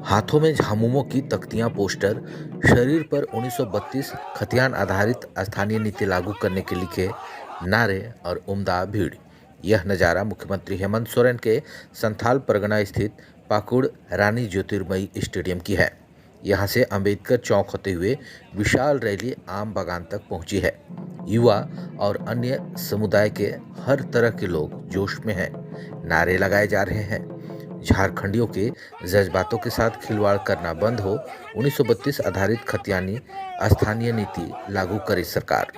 हाथों में झामुमो की तख्तियां, पोस्टर, शरीर पर 1932 खतियान आधारित स्थानीय नीति लागू करने के लिखे नारे और उम्दा भीड़। यह नज़ारा मुख्यमंत्री हेमंत सोरेन के संथाल परगना स्थित पाकुड़ रानी ज्योतिर्मयी स्टेडियम की है। यहां से अंबेडकर चौक होते हुए विशाल रैली आम बागान तक पहुंची है। युवा और अन्य समुदाय के हर तरह के लोग जोश में हैं। नारे लगाए जा रहे हैं, झारखंडियों के जज्बातों के साथ खिलवाड़ करना बंद हो, 1932 आधारित खतियानी स्थानीय नीति लागू करे सरकार।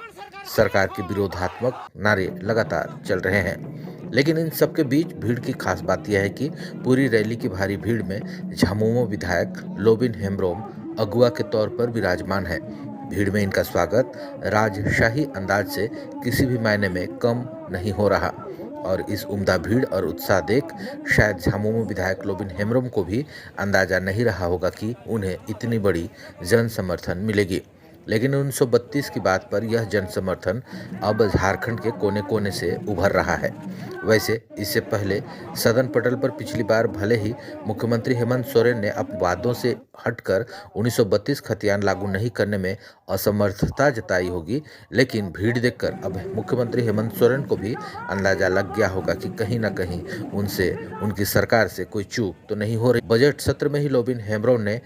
सरकार के विरोधात्मक नारे लगातार चल रहे हैं, लेकिन इन सबके बीच भीड़ की खास बात यह है कि पूरी रैली की भारी भीड़ में झामुमो विधायक लोबिन हेम्ब्रोम अगुआ के तौर पर विराजमान है। भीड़ में इनका स्वागत राजशाही अंदाज से किसी भी मायने में कम नहीं हो रहा और इस उम्दा भीड़ और उत्साह देख शायद झामुमो विधायक लोबिन हेम्ब्रोम को भी अंदाजा नहीं रहा होगा कि उन्हें इतनी बड़ी जन समर्थन मिलेगी। लेकिन 1932 की बात पर यह जन समर्थन अब झारखंड के कोने कोने से उभर रहा है। वैसे इससे पहले सदन पटल पर पिछली बार भले ही मुख्यमंत्री हेमंत सोरेन ने अपवादों से हटकर 1932 खतियान लागू नहीं करने में असमर्थता जताई होगी, लेकिन भीड़ देखकर अब मुख्यमंत्री हेमंत सोरेन को भी अंदाजा लग गया होगा कि कहीं न कहीं उनसे, उनकी सरकार से कोई चूक तो नहीं हो रही। बजट सत्र में ही लोबिन हेम्ब्रोम ने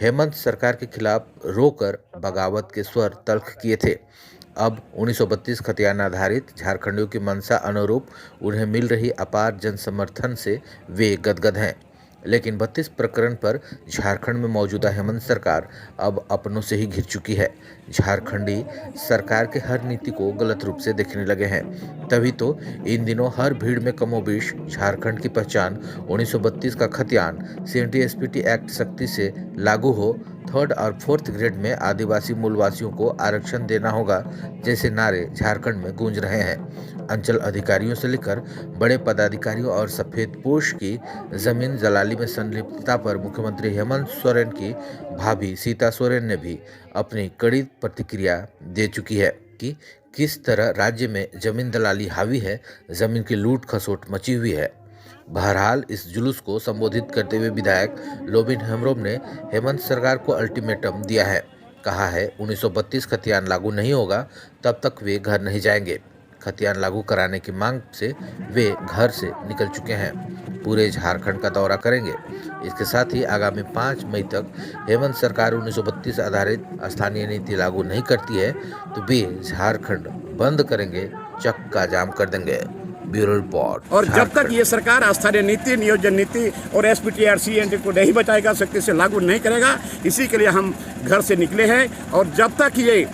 हेमंत सरकार के खिलाफ रोकर बगावत के स्वर तल्ख किए थे। अब 1932 खतियान आधारित झारखंडियों की मंशा अनुरूप उन्हें मिल रही अपार जन समर्थन से वे गदगद हैं। लेकिन 32 प्रकरण पर झारखंड में मौजूदा हेमंत सरकार अब अपनों से ही घिर चुकी है। झारखंडी सरकार के हर नीति को गलत रूप से देखने लगे हैं। तभी तो इन दिनों हर भीड़ में कमोबेश झारखंड की पहचान 1932 का खतियान, CNT-SPT एक्ट सख्ती से लागू हो, 3rd और 4th ग्रेड में आदिवासी मूलवासियों को आरक्षण देना होगा जैसे नारे झारखंड में गूंज रहे हैं। अंचल अधिकारियों से लेकर बड़े पदाधिकारियों और सफेदपोश की जमीन दलाली में संलिप्तता पर मुख्यमंत्री हेमंत सोरेन की भाभी सीता सोरेन ने भी अपनी कड़ी प्रतिक्रिया दे चुकी है कि किस तरह राज्य में जमीन दलाली हावी है, जमीन की लूट खसोट मची हुई है। बहरहाल इस जुलूस को संबोधित करते हुए विधायक लोबिन हेम्ब्रोम ने हेमंत सरकार को अल्टीमेटम दिया है। कहा है 1932 खतियान लागू नहीं होगा तब तक वे घर नहीं जाएंगे। खतियान लागू कराने की मांग से वे घर से निकल चुके हैं, पूरे झारखंड का दौरा करेंगे। इसके साथ ही आगामी 5 मई तक हेमंत सरकार 1932 आधारित स्थानीय नीति लागू नहीं करती है तो वे झारखंड बंद करेंगे, चक्का जाम कर देंगे। Bureau report. और जब तक ये सरकार स्थानीय नीति, नियोजन नीति और SPT और CNT को नहीं बचाएगा, सख्ती से लागू नहीं करेगा, इसी के लिए हम घर से निकले हैं। और जब तक ये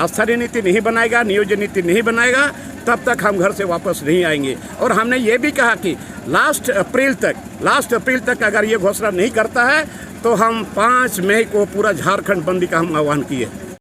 स्थानीय नीति नहीं बनाएगा, नियोजन नीति नहीं बनाएगा, तब तक हम घर से वापस नहीं आएंगे। और हमने ये भी कहा कि लास्ट अप्रैल तक अगर ये घोषणा नहीं करता है तो हम 5 मई को पूरा झारखंड बंदी का हम आह्वान किए।